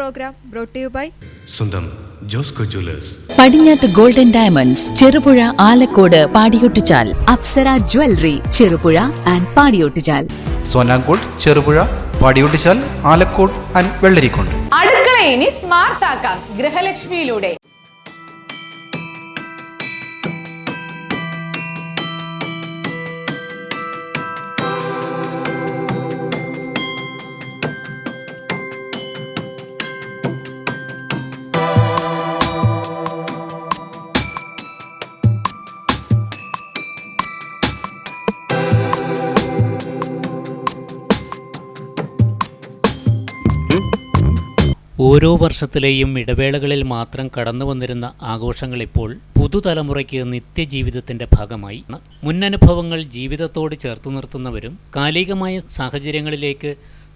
program brought to you by സ്വന്തം Josco jewellers, Padinjath golden diamonds, Cherupuzha, Alakode, Padiyottuchal. Apsara jewellery, Cherupuzha and Padiyottuchal. Sona gold, Cherupuzha, Padiyottuchal, Alakode and Vellarikundu. അടുക്കളയെ ഇനി smart ആക്കാം ഗൃഹലക്ഷ്മിയിലൂടെ. ഓരോ വർഷത്തിലെയും ഇടവേളകളിൽ മാത്രം കടന്നു വന്നിരുന്ന ആഘോഷങ്ങളിപ്പോൾ പുതുതലമുറയ്ക്ക് നിത്യജീവിതത്തിൻ്റെ ഭാഗമായി. മുന്നനുഭവങ്ങൾ ജീവിതത്തോട് ചേർത്ത് നിർത്തുന്നവരും കാലികമായ സാഹചര്യങ്ങളിലേക്ക്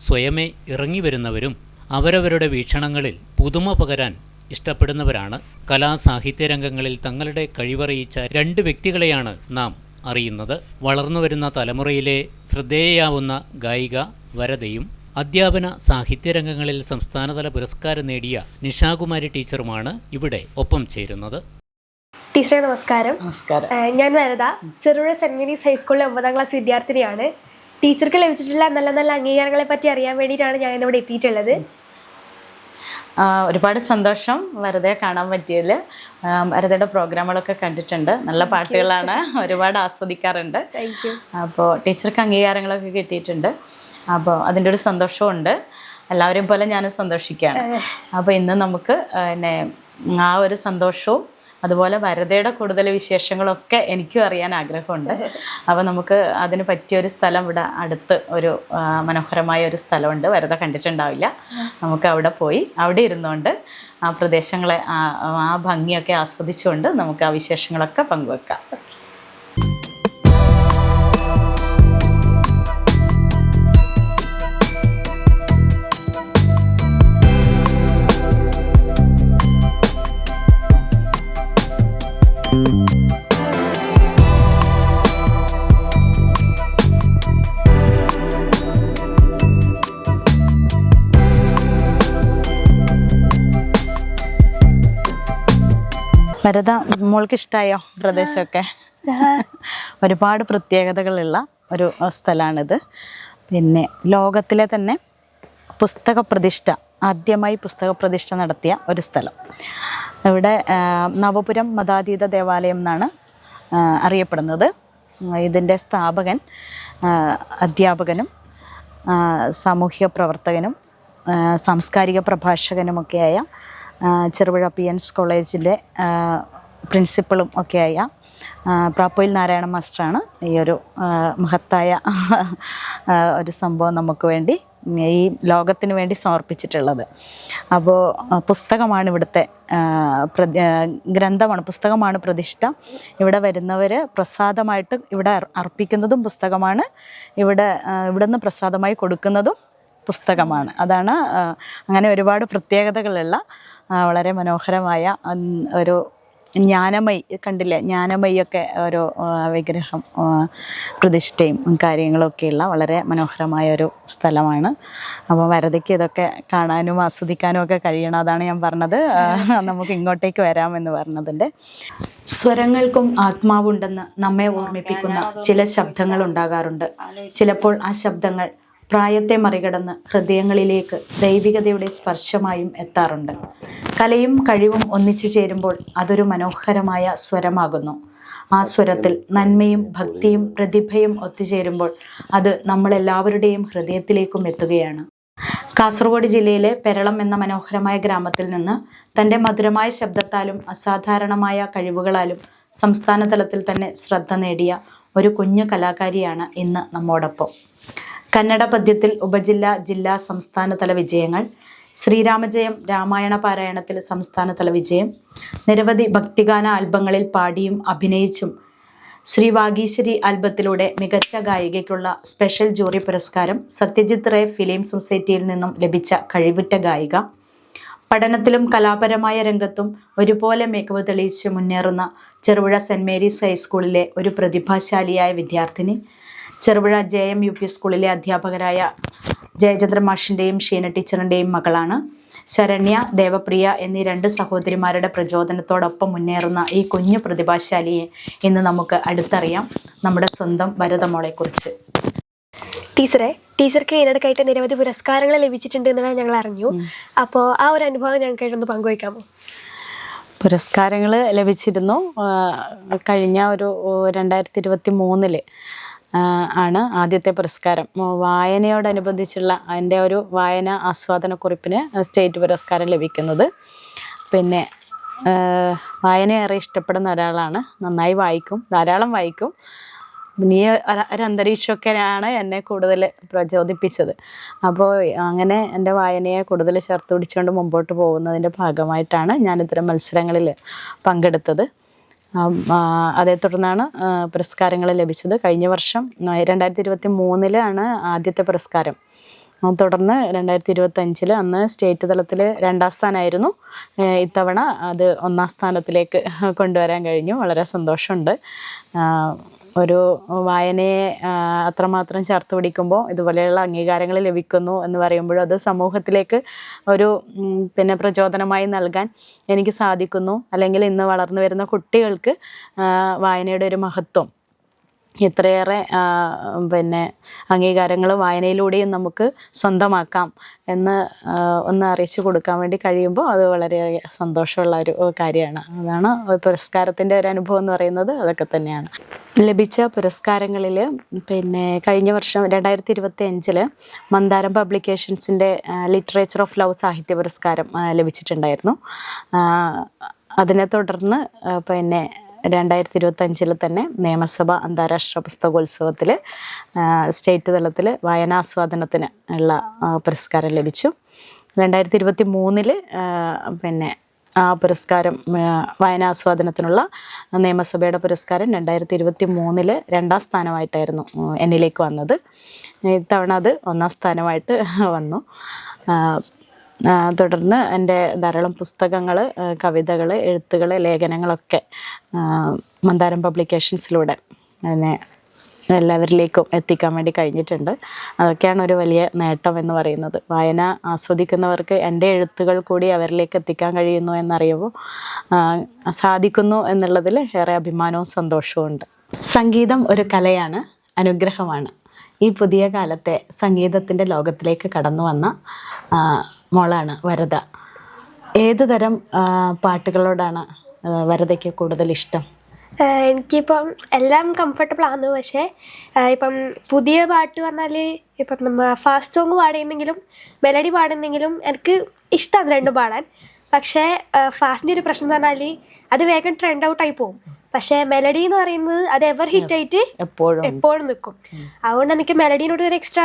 സ്വയമേ ഇറങ്ങി വരുന്നവരും അവരവരുടെ വീക്ഷണങ്ങളിൽ പുതുമ പകരാൻ ഇഷ്ടപ്പെടുന്നവരാണ്. കലാസാഹിത്യ രംഗങ്ങളിൽ തങ്ങളുടെ കഴിവറിയിച്ച രണ്ട് വ്യക്തികളെയാണ് നാം അറിയുന്നത്. വളർന്നുവരുന്ന തലമുറയിലെ ശ്രദ്ധേയയാവുന്ന ഗായിക വരദയും അധ്യാപന സാഹിത്യരംഗങ്ങളിൽ സംസ്ഥാനതല പുരസ്കാരം നേടിയ നിഷാകുമാരി ടീച്ചറുമാണ് ഇവിടെ ഒപ്പം ചേരുന്നത്. ടീച്ചറെ നമസ്കാരം. ഞാൻ വരദ, ചെറുപുഴ സെന്റ് മേരീസ് ഹൈസ്കൂളിലെ 9ാം ക്ലാസ് വിദ്യാർത്ഥിനിയാണ്. ടീച്ചർക്ക് ലഭിച്ചിട്ടുള്ള നല്ല നല്ല അംഗീകാരങ്ങളെ പറ്റി അറിയാൻ വേണ്ടിയിട്ടാണ് ഞാൻ ഇന്നിവിടെ എത്തിയിട്ടുള്ളത്. ഒരുപാട് സന്തോഷം വരദയെ കാണാൻ പറ്റിയതിൽ. വരദയുടെ പ്രോഗ്രാമുകളൊക്കെ കണ്ടിട്ടുണ്ട്, നല്ല പാട്ടുകളാണ്, ഒരുപാട് ആസ്വദിക്കാറുണ്ട്. അപ്പോൾ ടീച്ചർക്ക് അംഗീകാരങ്ങളൊക്കെ കിട്ടിയിട്ടുണ്ട്. അപ്പോൾ അതിൻ്റെ ഒരു സന്തോഷമുണ്ട്. എല്ലാവരെയും പോലെ ഞാൻ സന്തോഷിക്കുകയാണ്. അപ്പോൾ ഇന്ന് നമുക്ക് പിന്നെ ആ ഒരു സന്തോഷവും അതുപോലെ വരദയുടെ കൂടുതൽ വിശേഷങ്ങളൊക്കെ എനിക്കും അറിയാൻ ആഗ്രഹമുണ്ട്. അപ്പോൾ നമുക്ക് അതിന് പറ്റിയൊരു സ്ഥലം ഇവിടെ അടുത്ത് ഒരു മനോഹരമായ ഒരു സ്ഥലമുണ്ട്, വരദ കണ്ടിട്ടുണ്ടാവില്ല. നമുക്ക് അവിടെ പോയി അവിടെ ഇരുന്നുകൊണ്ട് ആ പ്രദേശങ്ങളെ ആ ഭംഗിയൊക്കെ ആസ്വദിച്ചുകൊണ്ട് നമുക്ക് ആ വിശേഷങ്ങളൊക്കെ പങ്കുവെക്കാം. വരദ, മോൾക്ക് ഇഷ്ടമായോ പ്രദേശമൊക്കെ? ഒരുപാട് പ്രത്യേകതകളുള്ള ഒരു സ്ഥലമാണിത്. പിന്നെ ലോകത്തിലെ തന്നെ ആദ്യമായി പുസ്തക പ്രതിഷ്ഠ നടത്തിയ ഒരു സ്ഥലം. ഇവിടെ നവപുരം മതാതീത ദേവാലയം എന്നാണ് അറിയപ്പെടുന്നത്. ഇതിൻ്റെ സ്ഥാപകൻ അധ്യാപകനും സാമൂഹ്യ പ്രവർത്തകനും സാംസ്കാരിക പ്രഭാഷകനുമൊക്കെയായ ചെറുപുഴ PNS കോളേജിലെ പ്രിൻസിപ്പളും ഒക്കെയായ പ്രാപ്പോയിൽ നാരായണ മാസ്റ്ററാണ് ഈ ഒരു മഹത്തായ ഒരു സംഭവം നമുക്ക് വേണ്ടി ഈ ലോകത്തിന് വേണ്ടി സമർപ്പിച്ചിട്ടുള്ളത്. അപ്പോൾ പുസ്തകമാണ് ഇവിടുത്തെ പുസ്തകമാണ് പ്രതിഷ്ഠ. ഇവിടെ വരുന്നവർ പ്രസാദമായിട്ട് ഇവിടെ അർപ്പിക്കുന്നതും പുസ്തകമാണ്, ഇവിടുന്ന് പ്രസാദമായി കൊടുക്കുന്നതും പുസ്തകമാണ്. അതാണ് അങ്ങനെ ഒരുപാട് പ്രത്യേകതകളുള്ള വളരെ മനോഹരമായ ഒരു ജ്ഞാനമയി, കണ്ടില്ലേ, ജ്ഞാനമയൊക്കെ ഓരോ വിഗ്രഹം പ്രതിഷ്ഠയും കാര്യങ്ങളൊക്കെയുള്ള വളരെ മനോഹരമായ ഒരു സ്ഥലമാണ്. അപ്പോൾ വരദയ്ക്ക് ഇതൊക്കെ കാണാനും ആസ്വദിക്കാനും ഒക്കെ കഴിയണം. അതാണ് ഞാൻ പറഞ്ഞത് നമുക്ക് ഇങ്ങോട്ടേക്ക് വരാമെന്ന് പറഞ്ഞതിൻ്റെ. സ്വരങ്ങൾക്കും ആത്മാവുണ്ടെന്ന് നമ്മെ ഓർമ്മിപ്പിക്കുന്ന ചില ശബ്ദങ്ങൾ ഉണ്ടാകാറുണ്ട്. ചിലപ്പോൾ ആ ശബ്ദങ്ങൾ പ്രായത്തെ മറികടന്ന് ഹൃദയങ്ങളിലേക്ക് ദൈവികതയുടെ സ്പർശമായും എത്താറുണ്ട്. കലയും കഴിവും ഒന്നിച്ചു ചേരുമ്പോൾ അതൊരു മനോഹരമായ സ്വരമാകുന്നു. ആ സ്വരത്തിൽ നന്മയും ഭക്തിയും പ്രതിഭയും ഒത്തുചേരുമ്പോൾ അത് നമ്മളെല്ലാവരുടെയും ഹൃദയത്തിലേക്കും എത്തുകയാണ്. കാസർഗോഡ് ജില്ലയിലെ പെരളം എന്ന മനോഹരമായ ഗ്രാമത്തിൽ നിന്ന് തൻ്റെ മധുരമായ ശബ്ദത്താലും അസാധാരണമായ കഴിവുകളാലും സംസ്ഥാന തലത്തിൽ തന്നെ ശ്രദ്ധ നേടിയ ഒരു കുഞ്ഞു കലാകാരിയാണ് ഇന്ന് നമ്മോടൊപ്പം. കന്നഡ പദ്യത്തിൽ ഉപജില്ല, ജില്ലാ, സംസ്ഥാനതല വിജയങ്ങൾ, ശ്രീരാമജയം രാമായണ പാരായണത്തിൽ സംസ്ഥാനതല വിജയം, നിരവധി ഭക്തിഗാന ആൽബങ്ങളിൽ പാടിയും അഭിനയിച്ചും ശ്രീ വാഗീശ്വരി ആൽബത്തിലൂടെ മികച്ച ഗായികയ്ക്കുള്ള സ്പെഷ്യൽ ജൂറി പുരസ്കാരം സത്യജിത് റേ ഫിലിം സൊസൈറ്റിയിൽ നിന്നും ലഭിച്ച കഴിവുറ്റ ഗായിക, പഠനത്തിലും കലാപരമായ രംഗത്തും ഒരുപോലെ മികവ് തെളിയിച്ച് മുന്നേറുന്ന ചെറുപുഴ സെന്റ് മേരീസ് ഹൈസ്കൂളിലെ ഒരു പ്രതിഭാശാലിയായ വിദ്യാർത്ഥിനി, ചെറുപുഴ JM UP സ്കൂളിലെ അധ്യാപകരായ ജയചന്ദ്ര മാഷിൻ്റെയും ഷീന ടീച്ചറിൻ്റെയും മകളാണ്. ശരണ്യ, ദേവപ്രിയ എന്നീ 2 സഹോദരിമാരുടെ പ്രചോദനത്തോടൊപ്പം മുന്നേറുന്ന ഈ കുഞ്ഞു പ്രതിഭാശാലിയെ ഇന്ന് നമുക്ക് അടുത്തറിയാം നമ്മുടെ സ്വന്തം വരദമോളെക്കുറിച്ച്. ടീച്ചർക്ക് ഇതിനിടയ്ക്കായിട്ട് നിരവധി പുരസ്കാരങ്ങൾ ലഭിച്ചിട്ടുണ്ട് എന്നുള്ളത് ഞങ്ങൾ അറിഞ്ഞു. അപ്പോൾ ആ ഒരു അനുഭവം ഞങ്ങൾക്കായിട്ടൊന്ന് പങ്കുവയ്ക്കാമോ? പുരസ്കാരങ്ങൾ ലഭിച്ചിരുന്നു. കഴിഞ്ഞ ഒരു 2023 ആണ് ആദ്യത്തെ പുരസ്കാരം. വായനയോടനുബന്ധിച്ചുള്ള എൻ്റെ ഒരു വായന ആസ്വാദനക്കുറിപ്പിന് സ്റ്റേറ്റ് പുരസ്കാരം ലഭിക്കുന്നത്. പിന്നെ വായന ഏറെ ഇഷ്ടപ്പെടുന്ന ഒരാളാണ്. നന്നായി വായിക്കും, ധാരാളം വായിക്കും. ഈ ഒരു അന്തരീക്ഷമൊക്കെയാണ് എന്നെ കൂടുതൽ പ്രചോദിപ്പിച്ചത്. അപ്പോൾ അങ്ങനെ എൻ്റെ വായനയെ കൂടുതൽ ചേർത്ത് പിടിച്ചുകൊണ്ട് മുമ്പോട്ട് പോകുന്നതിൻ്റെ ഭാഗമായിട്ടാണ് ഞാൻ ഇത്തരം മത്സരങ്ങളിൽ പങ്കെടുത്തത്. അതേ തുടർന്നാണ് പുരസ്കാരങ്ങൾ ലഭിച്ചത്. കഴിഞ്ഞ വർഷം 2023 ആദ്യത്തെ പുരസ്കാരം. തുടർന്ന് 2025 അന്ന് സ്റ്റേറ്റ് തലത്തിൽ 2ാം സ്ഥാനമായിരുന്നു. ഇത്തവണ അത് 1ാം സ്ഥാനത്തിലേക്ക് കൊണ്ടുവരാൻ കഴിഞ്ഞു. വളരെ സന്തോഷമുണ്ട്. ഒരു വായനയെ അത്രമാത്രം ചേർത്ത് പിടിക്കുമ്പോൾ ഇതുപോലെയുള്ള അംഗീകാരങ്ങൾ ലഭിക്കുന്നു എന്ന് പറയുമ്പോഴും അത് സമൂഹത്തിലേക്ക് ഒരു പ്രചോദനമായി നൽകാൻ എനിക്ക് സാധിക്കുന്നു. അല്ലെങ്കിൽ ഇന്ന് വളർന്നു വരുന്ന കുട്ടികൾക്ക് വായനയുടെ ഒരു മഹത്വം, എത്രയേറെ അംഗീകാരങ്ങൾ വായനയിലൂടെയും നമുക്ക് സ്വന്തമാക്കാം എന്ന് ഒന്ന് അറിയിച്ചു കൊടുക്കാൻ വേണ്ടി കഴിയുമ്പോൾ അത് വളരെ സന്തോഷമുള്ള ഒരു കാര്യമാണ്. അതാണ് പുരസ്കാരത്തിൻ്റെ ഒരു അനുഭവം എന്ന് പറയുന്നത്. അതൊക്കെ തന്നെയാണ്. ലഭിച്ച പുരസ്കാരങ്ങളിൽ കഴിഞ്ഞ വർഷം 2025 മന്ദാരം പബ്ലിക്കേഷൻസിൻ്റെ ലിറ്ററേച്ചർ ഓഫ് ലവ് സാഹിത്യ പുരസ്കാരം ലഭിച്ചിട്ടുണ്ടായിരുന്നു. അതിനെ തുടർന്ന് 2025 തന്നെ നിയമസഭ അന്താരാഷ്ട്ര പുസ്തകോത്സവത്തിൽ സ്റ്റേറ്റ് തലത്തിൽ വായനാസ്വാദനത്തിന് ഉള്ള പുരസ്കാരം ലഭിച്ചു. 2023 ആ പുരസ്കാരം വായനാസ്വാദനത്തിനുള്ള നിയമസഭയുടെ പുരസ്കാരം 2023 2ാം സ്ഥാനമായിട്ടായിരുന്നു എന്നിലേക്ക് വന്നത്. ഇത്തവണ അത് 1ാം സ്ഥാനമായിട്ട് വന്നു. തുടർന്ന് എൻ്റെ ധാരാളം പുസ്തകങ്ങൾ, കവിതകൾ, എഴുത്തുകൾ, ലേഖനങ്ങളൊക്കെ മന്ദാരം പബ്ലിക്കേഷൻസിലൂടെ എല്ലാവരിലേക്കും എത്തിക്കാൻ വേണ്ടി കഴിഞ്ഞിട്ടുണ്ട്. അതൊക്കെയാണ് ഒരു വലിയ നേട്ടം എന്ന് പറയുന്നത്. വായന ആസ്വദിക്കുന്നവർക്ക് എൻ്റെ എഴുത്തുകൾ കൂടി അവരിലേക്ക് എത്തിക്കാൻ കഴിയുന്നു എന്നറിയുമ്പോൾ സാധിക്കുന്നു എന്നുള്ളതിൽ ഏറെ അഭിമാനവും സന്തോഷവും ഉണ്ട്. സംഗീതം ഒരു കലയാണ്, അനുഗ്രഹമാണ്. ഈ പുതിയ കാലത്തെ സംഗീതത്തിൻ്റെ ലോകത്തിലേക്ക് കടന്നു വന്ന മോളാണ് വരദ. ഏത് തരം പാട്ടുകളോടാണ് വരദയ്ക്ക് കൂടുതൽ ഇഷ്ടം? എനിക്കിപ്പം എല്ലാം കംഫർട്ടബിൾ ആണ്. പക്ഷേ ഇപ്പം പുതിയ പാട്ട് പറഞ്ഞാൽ ഇപ്പം നമ്മൾ ഫാസ്റ്റ് സോങ് പാടുന്നെങ്കിലും മെലഡി പാടുന്നെങ്കിലും എനിക്ക് ഇഷ്ടമാണ് രണ്ടും പാടാൻ. പക്ഷേ ഫാസ്റ്റിൻ്റെ ഒരു പ്രശ്നം എന്ന് പറഞ്ഞാൽ അത് വേഗം ട്രെൻഡ് ഔട്ടായി പോകും. പക്ഷേ മെലഡി എന്ന് പറയുന്നത് അത് എവർ ഹിറ്റായിട്ട് എപ്പോഴും നിൽക്കും. അതുകൊണ്ട് എനിക്ക് മെലഡീനോട് ഒരു എക്സ്ട്രാ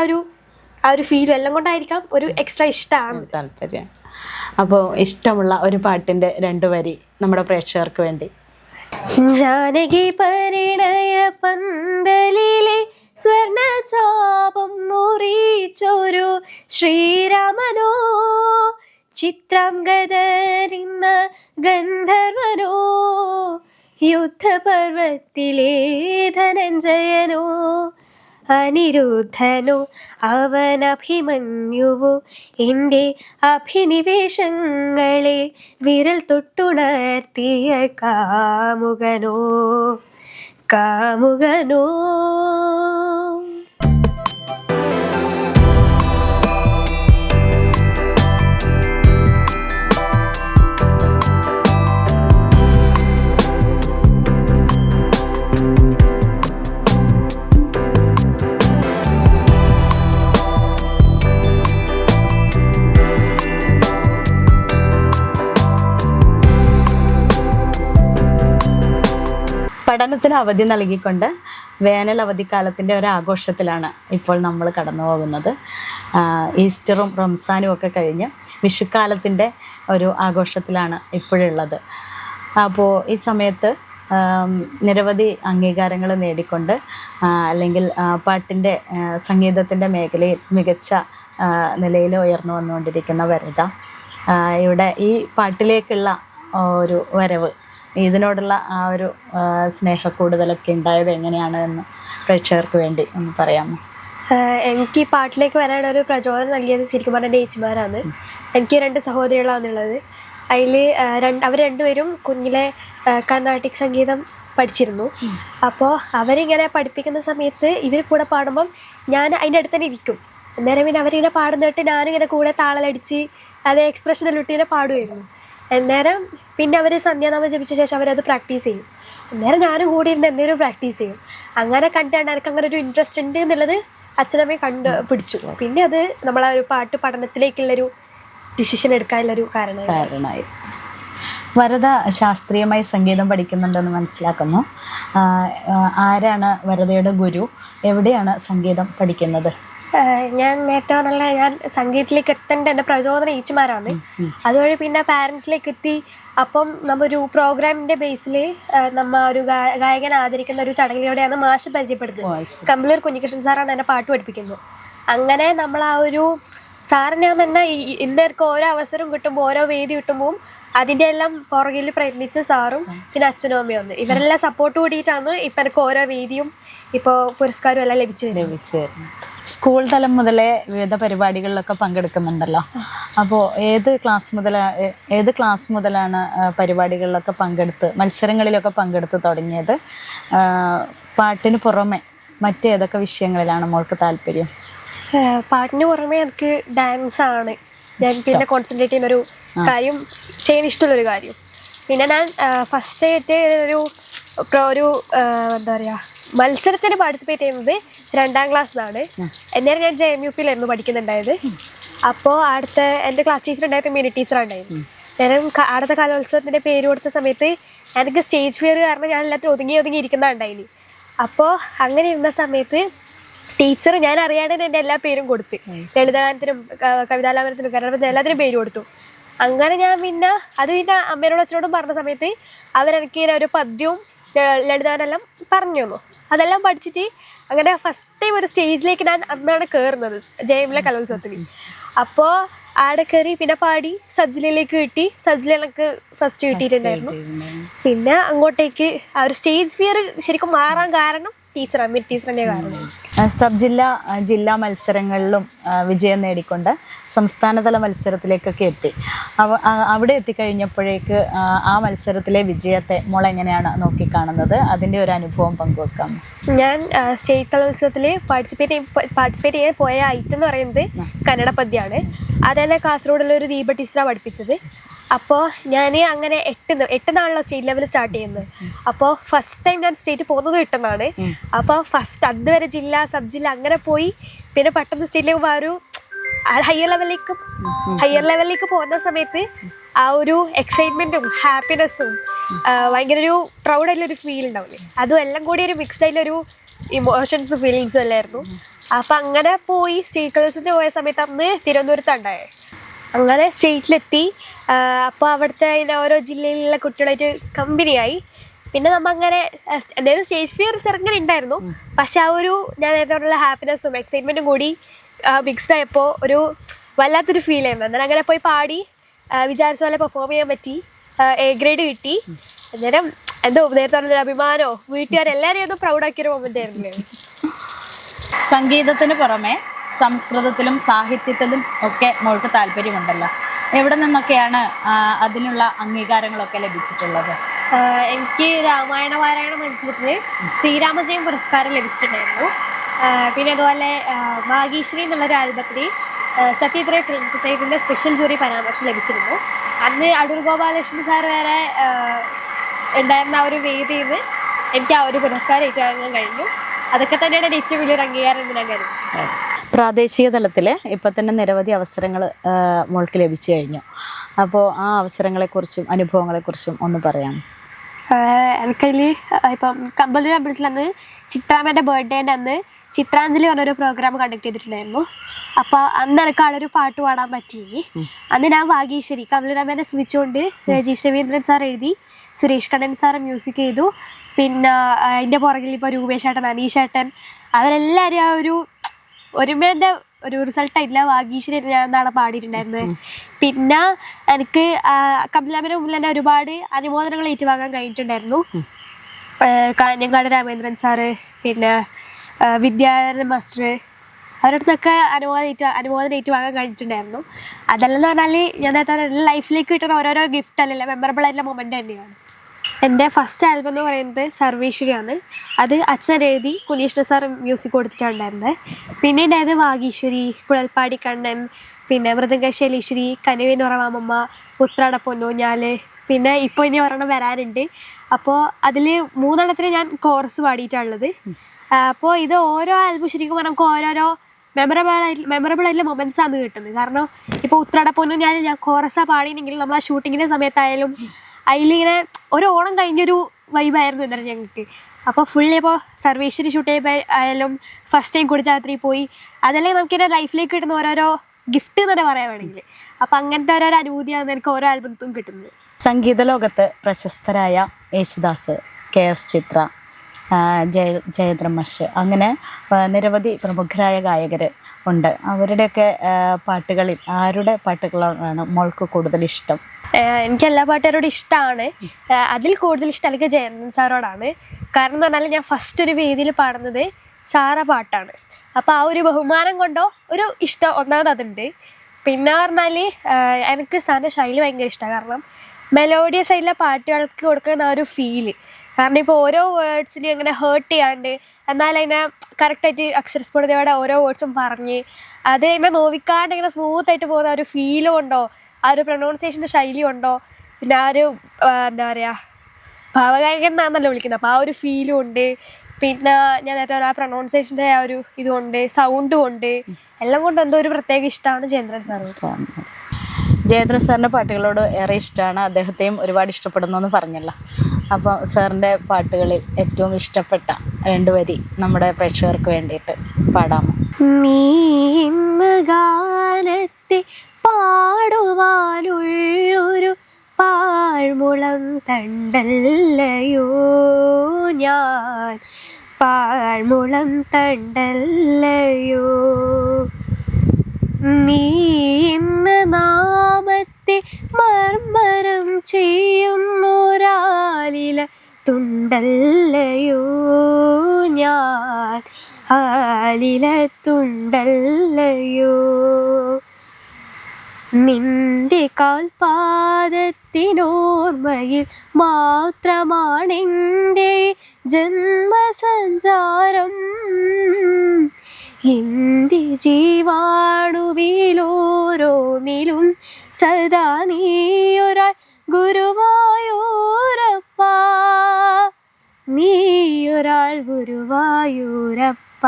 ആ ഒരു ഫീലും എല്ലാം കൊണ്ടായിരിക്കാം ഒരു എക്സ്ട്രാ ഇഷ്ടമാണ്, താല്പര്യം. അപ്പോൾ ഇഷ്ടമുള്ള ഒരു പാട്ടിൻ്റെ 2 വരി നമ്മുടെ പ്രേക്ഷകർക്ക് വേണ്ടി. ജാനകി പരിണയ പന്തലിലെ സ്വർണ ചാപം മുറിച്ചൊരു ശ്രീരാമനോ, ചിത്രാംഗതരിന്ന ഗന്ധർവനോ, യുദ്ധപർവത്തിലെ ധനഞ്ജയനോ, അനിരുദ്ധനോ അവനഭിമന്യുവോ, എൻ്റെ അഭിനിവേശങ്ങളെ വിരൽ തൊട്ടുണർത്തിയ കാമുകനോ കാമുകനോ. പഠനത്തിന് അവധി നൽകിക്കൊണ്ട് വേനൽ അവധിക്കാലത്തിൻ്റെ ഒരു ആഘോഷത്തിലാണ് ഇപ്പോൾ നമ്മൾ കടന്നു പോകുന്നത്. ഈസ്റ്ററും റംസാനും ഒക്കെ കഴിഞ്ഞ് വിഷുക്കാലത്തിൻ്റെ ഒരു ആഘോഷത്തിലാണ് ഇപ്പോഴുള്ളത്. അപ്പോൾ ഈ സമയത്ത് നിരവധി അംഗീകാരങ്ങൾ നേടിക്കൊണ്ട് അല്ലെങ്കിൽ പാട്ടിൻ്റെ സംഗീതത്തിൻ്റെ മേഖലയിൽ മികച്ച നിലയിൽ ഉയർന്നു വന്നുകൊണ്ടിരിക്കുന്ന വരദ, ഇവിടെ ഈ പാട്ടിലേക്കുള്ള ഒരു വരവ്, ഇതിനോടുള്ള ആ ഒരു സ്നേഹക്കൂടുതലൊക്കെ ഉണ്ടായത് എങ്ങനെയാണ് എന്ന് പ്രേക്ഷകർക്ക് വേണ്ടി ഒന്ന് പറയാമോ? എനിക്ക് ഈ പാട്ടിലേക്ക് വരാനൊരു പ്രചോദനം നൽകിയത് ശരിക്കും പറഞ്ഞാൽ എൻ്റെ ചേച്ചിമാരാണ്. എനിക്ക് 2 സഹോദരികളാണുള്ളത്. അതിൽ അവർ രണ്ടുപേരും കുഞ്ഞിലെ കർണാട്ടിക് സംഗീതം പഠിച്ചിരുന്നു. അപ്പോൾ അവരിങ്ങനെ പഠിപ്പിക്കുന്ന സമയത്ത് ഇവർ കൂടെ പാടുമ്പം ഞാൻ അതിൻ്റെ അടുത്ത് തന്നെ ഇരിക്കും. അന്നേരം പിന്നെ അവരിങ്ങനെ പാടുന്നിട്ട് ഞാനിങ്ങനെ കൂടെ താളലടിച്ച് അത് എക്സ്പ്രഷനിലിട്ട് ഇങ്ങനെ പാടുമായിരുന്നു. അന്നേരം പിന്നെ അവർ സന്ധ്യാനാമം ജപിച്ച ശേഷം അവരത് പ്രാക്ടീസ് ചെയ്യും. അന്നേരം ഞാനും കൂടി ഇരുന്ന് എന്തെങ്കിലും പ്രാക്ടീസ് ചെയ്യും. അങ്ങനെ കണ്ടാണ് എനിക്ക് അങ്ങനെ ഒരു ഇൻട്രസ്റ്റ് ഉണ്ട് എന്നുള്ളത് അച്ഛനമ്മയും പിടിച്ചു. പിന്നെ അത് നമ്മളെ ഒരു പാട്ട് പഠനത്തിലേക്കുള്ളൊരു ഡിസിഷൻ എടുക്കാനുള്ളൊരു കാരണമായി. വരദ ശാസ്ത്രീയമായി സംഗീതം പഠിക്കുന്നുണ്ടെന്ന് മനസ്സിലാക്കുന്നു. ആരാണ് വരദയുടെ ഗുരു? എവിടെയാണ് സംഗീതം പഠിക്കുന്നത്? ഞാൻ നേരത്തെ പറഞ്ഞ ഞാൻ സംഗീതത്തിലേക്ക് എത്തേണ്ട എൻ്റെ പ്രചോദനം ഈച്ചുമാരാണ്. അതുവഴി പിന്നെ പാരൻസിലേക്ക് എത്തി. അപ്പം നമ്മൊരു പ്രോഗ്രാമിൻ്റെ ബേസിൽ നമ്മൾ ഒരു ഗായകനെ ആദരിക്കുന്ന ഒരു ചടങ്ങിലൂടെയാണ് മാഷ് പരിചയപ്പെടുന്നത്. കമ്പിളൂർ കുഞ്ഞികൃഷ്ണൻ സാറാണ് എന്നെ പാട്ട് പഠിപ്പിക്കുന്നത്. അങ്ങനെ നമ്മൾ ആ ഒരു സാറിനെ തന്നെ ഇന്നേർക്ക് ഓരോ അവസരം കിട്ടുമ്പോൾ ഓരോ വേദി കിട്ടുമ്പോൾ അതിൻ്റെ എല്ലാം പുറകിൽ പ്രയത്നിച്ച് സാറും പിന്നെ അച്ഛനും അമ്മയും വന്ന് ഇവരെല്ലാം സപ്പോർട്ട് കൂടിയിട്ടാണ് ഇപ്പം എനിക്ക് ഓരോ വേദിയും ഇപ്പോൾ പുരസ്കാരവും എല്ലാം ലഭിച്ചു. സ്കൂൾ തലം മുതലേ വിവിധ പരിപാടികളിലൊക്കെ പങ്കെടുക്കുന്നുണ്ടല്ലോ. അപ്പോൾ ഏത് ക്ലാസ് മുതലാണ് പരിപാടികളിലൊക്കെ മത്സരങ്ങളിലൊക്കെ പങ്കെടുത്ത് തുടങ്ങിയത്? പാട്ടിന് പുറമെ മറ്റേതൊക്കെ വിഷയങ്ങളിലാണ് മോൾക്ക് താല്പര്യം? പാട്ടിന് പുറമെ എനിക്ക് ഡാൻസാണ് ഞാൻ പിന്നെ കോൺസെൻട്രേറ്റ് ചെയ്യുന്നൊരു കാര്യം, ചെയ്യാൻ ഇഷ്ടമുള്ളൊരു കാര്യം. പിന്നെ ഞാൻ ഫസ്റ്റ് ആയിട്ട് ഒരു എന്താ പറയുക മത്സരത്തിന് പാർട്ടിസിപ്പേറ്റ് ചെയ്യുന്നത് 2ാം ക്ലാസ്സിലാണ്. എന്നാലും ഞാൻ JMUP-ലായിരുന്നു പഠിക്കുന്നുണ്ടായത്. അപ്പോൾ എൻ്റെ ക്ലാസ് ടീച്ചർ ഉണ്ടായിരുന്നു, മിനി ടീച്ചറുണ്ടായിരുന്നു. ഞാൻ അടുത്ത കലോത്സവത്തിൻ്റെ പേര് കൊടുത്ത സമയത്ത് എനിക്ക് സ്റ്റേജ് ഫിയർ കാരണം ഞാൻ എല്ലാത്തിനും ഒതുങ്ങി ഇരിക്കുന്നുണ്ടായിന്. അപ്പോൾ അങ്ങനെ ഇരുന്ന സമയത്ത് ടീച്ചർ ഞാൻ അറിയാതെ എൻ്റെ എല്ലാ പേരും കൊടുത്ത്, ലളിതഗാനത്തിനും കവിതാലാപനത്തിനും കന്നഡത്തിനും എല്ലാത്തിനും പേര് കൊടുത്തു. അങ്ങനെ ഞാൻ പിന്നെ അമ്മയോടും അച്ഛനോടും പറഞ്ഞ സമയത്ത് അവരെനിക്ക് ഒരു പദ്യവും ലളിതഗാനെല്ലാം പറഞ്ഞു തന്നു. അതെല്ലാം പഠിച്ചിട്ട് അങ്ങനെ ഫസ്റ്റ് ടൈം ഒരു സ്റ്റേജിലേക്ക് ഞാൻ അന്നാണ് കയറുന്നത് JM-ലെ കലോത്സവത്തിന്. അപ്പോൾ ആടെ കയറി പിന്നെ പാടി സബ് ജില്ലയിലേക്ക് കിട്ടി. സബ് ജില്ലയിൽ എനിക്ക് ഫസ്റ്റ് കിട്ടിയിട്ടുണ്ടായിരുന്നു. പിന്നെ അങ്ങോട്ടേക്ക് ആ ഒരു സ്റ്റേജ് ഫിയർ ശരിക്കും മാറാൻ കാരണം മിനി ടീച്ചർ തന്നെ കാരണം. ജില്ലാ മത്സരങ്ങളിലും വിജയം നേടിക്കൊണ്ട് സംസ്ഥാനതല മത്സരത്തിലേക്കൊക്കെ എത്തി. അവിടെ എത്തിക്കഴിഞ്ഞപ്പോഴേക്ക് ആ മത്സരത്തിലെ വിജയത്തെ മോൾ എങ്ങനെയാണ് നോക്കിക്കാണുന്നത്? അതിൻ്റെ ഒരു അനുഭവം പങ്കുവെക്കാം. ഞാൻ സ്റ്റേറ്റ് കലോത്സവത്തിൽ പാർട്ടിസിപ്പേറ്റ് ചെയ്യാൻ പോയ ഐറ്റം എന്ന് പറയുന്നത് കന്നഡ പദ്യമാണ്. അതെന്നെ കാസർഗോഡുള്ള ഒരു ദീപ ടീച്ചറാണ് പഠിപ്പിച്ചത്. അപ്പോൾ ഞാൻ അങ്ങനെ 8 നാളിലാണ് സ്റ്റേറ്റ് ലെവൽ സ്റ്റാർട്ട് ചെയ്യുന്നത്. അപ്പോൾ ഫസ്റ്റ് ടൈം ഞാൻ സ്റ്റേറ്റ് പോകുന്നത് 8 അപ്പോൾ അതുവരെ ജില്ല സബ് ജില്ല അങ്ങനെ പോയി പിന്നെ പെട്ടെന്ന് സ്റ്റേറ്റിലേക്ക് ഒരു ഹയർ ലെവലിലേക്ക് പോകുന്ന സമയത്ത് ആ ഒരു എക്സൈറ്റ്മെൻറ്റും ഹാപ്പിനെസ്സും ഭയങ്കര ഒരു പ്രൗഡായിട്ടുള്ളൊരു ഫീൽ ഉണ്ടാവില്ലേ, അതും എല്ലാം കൂടി ഒരു മിക്സ്ഡ് ആയിട്ടുള്ളൊരു ഇമോഷൻസും ഫീലിങ്സും അല്ലായിരുന്നു. അപ്പം അങ്ങനെ പോയി സ്റ്റേറ്റ് കലോത്സവത്തിന് പോയ സമയത്ത് അന്ന് തിരുവനന്തപുരത്തുണ്ടായേ. അങ്ങനെ സ്റ്റേറ്റിലെത്തി. അപ്പോൾ അവിടുത്തെ ഓരോ ജില്ലയിലുള്ള കുട്ടികളായിട്ട് കമ്പനിയായി. പിന്നെ നമ്മൾ അങ്ങനെ എന്തായാലും സ്റ്റേജ് ഫിയർ ചെറുങ്ങനെ ഉണ്ടായിരുന്നു. പക്ഷെ ആ ഒരു ഞാൻ നേരത്തെ പറഞ്ഞ ഹാപ്പിനെസ്സും എക്സൈറ്റ്മെൻറ്റും കൂടി മിക്സ്ഡ് ആയപ്പോൾ ഒരു വല്ലാത്തൊരു ഫീൽ ആയിരുന്നു. അന്നേരം അങ്ങനെ പോയി പാടി വിചാരിച്ച പോലെ പെർഫോം ചെയ്യാൻ പറ്റി. A ഗ്രേഡ് കിട്ടി. അന്നേരം എന്തോ നേരത്തെ പറഞ്ഞൊരു അഭിമാനമോ വീട്ടുകാരെല്ലാവരെയും ഒന്ന് പ്രൗഡാക്കിയൊരു മൊമെൻ്റ് ആയിരുന്നു. സംഗീതത്തിന് പുറമെ സംസ്കൃതത്തിലും സാഹിത്യത്തിലും ഒക്കെ മോൾക്ക് താല്പര്യമുണ്ടല്ലോ. എവിടെ നിന്നൊക്കെയാണ് അതിനുള്ള അംഗീകാരങ്ങളൊക്കെ ലഭിച്ചിട്ടുള്ളത്? എനിക്ക് രാമായണ പാരായണ മത്സരത്തിൽ ശ്രീരാമജയം പുരസ്കാരം ലഭിച്ചിട്ടുണ്ടായിരുന്നു. പിന്നെ അതുപോലെ ഭാഗ്യശ്രീ എന്നുള്ളൊരു ആൽബത്തിന് സത്യത്രയ ഫിലിം സൊസൈറ്റിൻ്റെ സ്പെഷ്യൽ ജൂറി പരാമർശം ലഭിച്ചിരുന്നു. അന്ന് അടൂർ ഗോപാലകൃഷ്ണൻ സാർ വരെ ഉണ്ടായിരുന്ന ആ ഒരു വേദിയിൽ നിന്ന് എനിക്ക് ആ ഒരു പുരസ്കാരം ഏറ്റുവാങ്ങാൻ കഴിഞ്ഞു. അതൊക്കെ തന്നെയാണ് എൻ്റെ ഏറ്റവും വലിയൊരു അംഗീകാരം എന്ന് ഞാൻ കരുതുന്നത്. പ്രാദേശിക തലത്തിൽ ഇപ്പം തന്നെ നിരവധി അവസരങ്ങൾ മോൾക്ക് ലഭിച്ചു കഴിഞ്ഞു. അപ്പോൾ ആ അവസരങ്ങളെക്കുറിച്ചും അനുഭവങ്ങളെക്കുറിച്ചും ഒന്ന് പറയാം. എനിക്കതിൽ ഇപ്പം കമ്പലൂർ അമ്പലത്തിൽ അന്ന് ചിത്രാമ്മേൻ്റെ ബർത്ത്ഡേൻ്റെ അന്ന് ചിത്രാഞ്ജലി പറഞ്ഞൊരു പ്രോഗ്രാം കണ്ടക്ട് ചെയ്തിട്ടുണ്ടായിരുന്നു. അപ്പോൾ അന്ന് എനിക്ക് ആളൊരു പാട്ട് പാടാൻ പറ്റി. അന്ന് ഞാൻ ഭാഗ്യശ്വരി കമലരാമേനെ സ്തുതിച്ചുകൊണ്ട് ജി രവീന്ദ്രൻ സാർ എഴുതി, സുരേഷ് കണ്ണൻ സാർ മ്യൂസിക് ചെയ്തു. പിന്നെ അതിൻ്റെ പുറകിൽ ഇപ്പോൾ രൂപേഷേട്ടൻ, അനീഷേട്ടൻ, അവരെല്ലാവരും ആ ഒരു ഒരുമേൻ്റെ ഒരു റിസൾട്ടായിട്ടില്ല ഭാഗ്യശ്വരി ഞാൻ എന്താണ് പാടിയിട്ടുണ്ടായിരുന്നത്. പിന്നെ എനിക്ക് കമലരാമൻ്റെ മുമ്പിൽ തന്നെ ഒരുപാട് അനുമോദനങ്ങൾ ഏറ്റുവാങ്ങാൻ കഴിഞ്ഞിട്ടുണ്ടായിരുന്നു. കാഞ്ഞങ്ങാട് രാമേന്ദ്രൻ സാറ്, പിന്നെ വിദ്യാധരൻ മാസ്റ്റർ, അവരുടെ അടുത്തൊക്കെ അനുമോദനം ഏറ്റുവാങ്ങാൻ കഴിഞ്ഞിട്ടുണ്ടായിരുന്നു. അതല്ലെന്ന് പറഞ്ഞാൽ ഞാൻ നേരത്തെ ലൈഫിലേക്ക് കിട്ടുന്ന ഓരോരോ ഗിഫ്റ്റ് അല്ലല്ലോ, മെമ്മറബിൾ ആയിട്ടുള്ള മൊമെൻ്റ് തന്നെയാണ്. എൻ്റെ ഫസ്റ്റ് ആൽബം എന്ന് പറയുന്നത് സർവേശ്വരിയാണ്. അത് അച്ഛൻ എഴുതി കുഞ്ഞീഷ്ണ സാർ മ്യൂസിക് കൊടുത്തിട്ടുണ്ടായിരുന്നത്. പിന്നെ ഉണ്ടായത് വാഗീശ്വരി, കുഴൽപ്പാടി കണ്ണൻ, പിന്നെ മൃദംഗശൈലീശ്വരി, കനുവിനുറവാമമ്മ, ഉത്രാട പൊന്നൂഞ്ഞാല്, പിന്നെ ഇപ്പോൾ ഇനി ഒരെണ്ണം വരാനുണ്ട്. അപ്പോൾ അതിൽ 3 എണ്ണത്തിന് ഞാൻ കോറസ് പാടിയിട്ടുള്ളത്. അപ്പോൾ ഇത് ഓരോ ആൽബം ശരിക്കും നമുക്ക് ഓരോരോ മെമ്മറബിൾ ആയിട്ടുള്ള മൊമെൻറ്റ്സ് ആണ് കിട്ടുന്നത്. കാരണം ഇപ്പോൾ ഉത്രാട പൊന്നൂഞ്ഞാല് ഞാൻ കോറസാണ് പാടിയെങ്കിൽ നമ്മൾ ആ ഷൂട്ടിങ്ങിൻ്റെ സമയത്തായാലും അതിലിങ്ങനെ ഒരു ഓണം കഴിഞ്ഞൊരു വൈബായിരുന്നു എന്നാലും ഞങ്ങൾക്ക്. അപ്പോൾ ഫുള്ളി ഇപ്പോൾ സർവേശ്വരി ഷൂട്ട് ചെയ്യുമ്പോൾ ആയാലും ഫസ്റ്റ് ടൈം കുടിച്ചാത്രി പോയി, അതല്ലേ നമുക്കിങ്ങനെ ലൈഫിലേക്ക് കിട്ടുന്ന ഓരോരോ ഗിഫ്റ്റ് എന്ന് തന്നെ പറയാൻ വേണമെങ്കിൽ. അപ്പോൾ അങ്ങനത്തെ ഓരോരോ അനുഭൂതിയാണ് എനിക്ക് ഓരോ ആൽബത്തും കിട്ടുന്നത്. സംഗീത ലോകത്ത് പ്രശസ്തരായ യേശുദാസ്, KS ചിത്ര, ജയദ്രം മാഷ്, അങ്ങനെ നിരവധി പ്രമുഖരായ ഗായകർ ഉണ്ട്. അവരുടെയൊക്കെ പാട്ടുകളിൽ ആരുടെ പാട്ടുകളാണ് മോൾക്ക് കൂടുതൽ ഇഷ്ടം? എനിക്ക് എല്ലാ പാട്ടുകാരോടും ഇഷ്ടമാണ്. അതിൽ കൂടുതൽ ഇഷ്ടം എനിക്ക് ജയന്തൻ സാറോടാണ്. കാരണം എന്ന് പറഞ്ഞാൽ ഞാൻ ഫസ്റ്റ് ഒരു വേദിയിൽ പാടുന്നത് സാറ പാട്ടാണ്. അപ്പോൾ ആ ഒരു ബഹുമാനം കൊണ്ടോ ഒരു ഇഷ്ടം ഒന്നാമത് അതുണ്ട്. പിന്നെ പറഞ്ഞാൽ എനിക്ക് സാറിൻ്റെ ശൈലി ഭയങ്കര ഇഷ്ടമാണ്. കാരണം മെലോഡിയസ് ആയിട്ടുള്ള പാട്ടുകൾക്ക് കൊടുക്കുന്ന ആ ഒരു ഫീല്. കാരണം ഇപ്പോൾ ഓരോ വേർഡ്സിനും ഇങ്ങനെ ഹേർട്ട് ചെയ്യാണ്ട് എന്നാൽ അതിനെ കറക്റ്റായിട്ട് അക്ഷരസ്ഫുടതയോടെ ഓരോ വേർഡ്സും പറഞ്ഞ് അത് ഇങ്ങനെ നോവിക്കാണ്ട് ഇങ്ങനെ സ്മൂത്തായിട്ട് പോകുന്ന ഒരു ഫീലും ഉണ്ടോ, ആ ഒരു പ്രൊനൗൺസിയേഷൻ്റെ ശൈലി ഉണ്ടോ, പിന്നെ ആ ഒരു എന്താ പറയുക ഭാവഗായകൻ എന്നാണല്ലോ വിളിക്കുന്നത്. അപ്പോൾ ആ ഒരു ഫീലും ഉണ്ട്. പിന്നെ ഞാൻ നേരത്തെ ആ പ്രൊനൗൺസിയേഷൻ്റെ ആ ഒരു ഇതുകൊണ്ട് സൗണ്ടും ഉണ്ട്, എല്ലാം കൊണ്ട് എന്തോ ഒരു പ്രത്യേക ഇഷ്ടമാണ് ജയേന്ദ്രൻ സാർ. ജയദ്രൻ സാറിൻ്റെ പാട്ടുകളോട് ഏറെ ഇഷ്ടമാണ്. അദ്ദേഹത്തെയും ഒരുപാട് ഇഷ്ടപ്പെടുന്നു എന്ന് പറഞ്ഞല്ലോ. അപ്പോൾ സാറിൻ്റെ പാട്ടുകളിൽ ഏറ്റവും ഇഷ്ടപ്പെട്ട 2 വരി നമ്മുടെ പ്രേക്ഷകർക്ക് വേണ്ടിയിട്ട് പാടാമോ? നീ ഇന്ന് ഗാനത്തെ പാടുവാനുള്ളൊരു പാഴ്മുളം തണ്ടല്ലയോ ഞാൻ, പാഴ്മുളം തണ്ടല്ലയോ നീ ഇന്ന് നാമത്തെ മർമ്മരം ചെയ്യുന്നൊരാലില തുണ്ടല്ലയോ ഞാൻ, ആലില തുണ്ടല്ലയോ നിന്റെ കാൽപാദത്തിനോർമ്മയിൽ മാത്രമാണെൻ്റെ ജന്മസഞ്ചാരം. എൻ്റെ ജീവാണുവിലോരോന്നിലും സദാ നീയൊരാൾ ഗുരുവായൂരപ്പ, നീയൊരാൾ ഗുരുവായൂരപ്പ.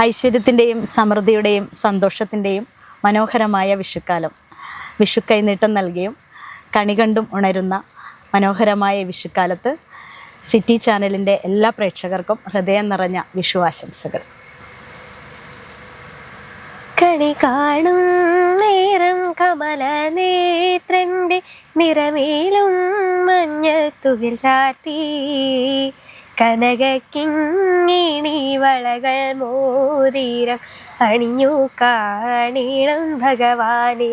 ഐശ്വര്യത്തിൻ്റെയും സമൃദ്ധിയുടെയും സന്തോഷത്തിൻ്റെയും മനോഹരമായ വിഷുക്കാലം, വിഷുക്കൈനീട്ടം നൽകിയും കണി കണ്ടും ഉണരുന്ന മനോഹരമായ വിഷുക്കാലത്ത് സിറ്റി ചാനലിൻ്റെ എല്ലാ പ്രേക്ഷകർക്കും ഹൃദയം നിറഞ്ഞ വിഷു ആശംസകൾ. കണി കാണും നേരം കമല നേത്രൻ്റെ നിറമേലും മഞ്ഞത്തുകിൽ ചാർത്തി, കനകക്കിങ്ങിണി വളകൾ മോതിരം അണിഞ്ഞു കാണീണം ഭഗവാനേ.